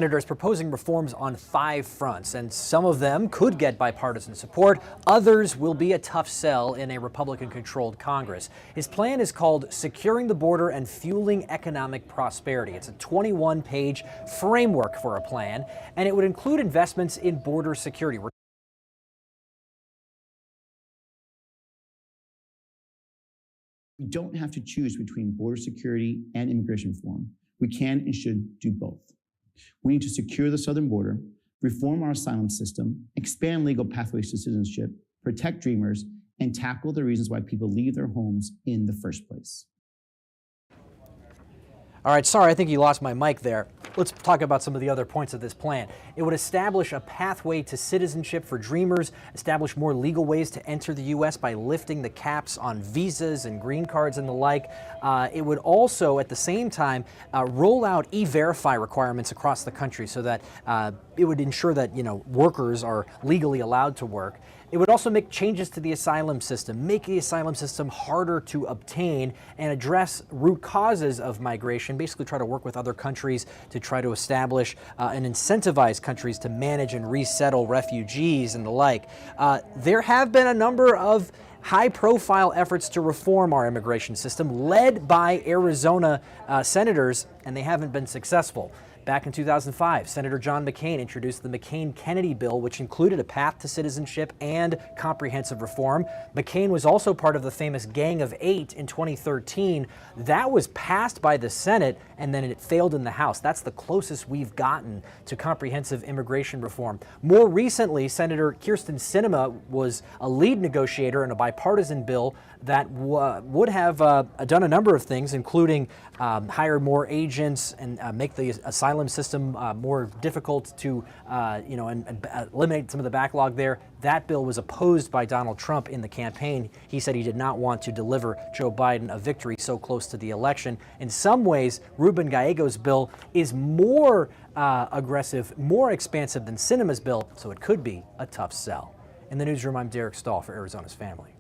Senators proposing reforms on 5 fronts, and some of them could get bipartisan support. Others will be a tough sell in a Republican-controlled Congress. His plan is called Securing the Border and Fueling Economic Prosperity. It's a 21-page framework for a plan, and it would include investments in border security. We don't have to choose between border security and immigration reform. We can and should do both. We need to secure the southern border, reform our asylum system, expand legal pathways to citizenship, protect dreamers, and tackle the reasons why people leave their homes in the first place. All right, sorry, I think you lost my mic there. Let's talk about some of the other points of this plan. It would establish a pathway to citizenship for dreamers, establish more legal ways to enter the U.S. by lifting the caps on visas and green cards and the like. It would also, at the same time, roll out e-verify requirements across the country so that it would ensure that, workers are legally allowed to work. It would also make changes to the asylum system, make the asylum system harder to obtain, and address root causes of migration, basically try to work with other countries to try to establish and incentivize countries to manage and resettle refugees and the like. There have been a number of high-profile efforts to reform our immigration system, led by Arizona senators, and they haven't been successful. Back in 2005, Senator John McCain introduced the McCain-Kennedy bill, which included a path to citizenship and comprehensive reform. McCain was also part of the famous Gang of Eight in 2013. That was passed by the Senate, and then it failed in the House. That's the closest we've gotten to comprehensive immigration reform. More recently, Senator Kyrsten Sinema was a lead negotiator in a bipartisan bill that would have done a number of things, including hire more agents and make the asylum system more difficult to, and eliminate some of the backlog there. That bill was opposed by Donald Trump in the campaign. He said he did not want to deliver Joe Biden a victory so close to the election. In some ways, Ruben Gallego's bill is more aggressive, more expansive than Sinema's bill, so it could be a tough sell. In the newsroom, I'm Derek Stahl for Arizona's Family.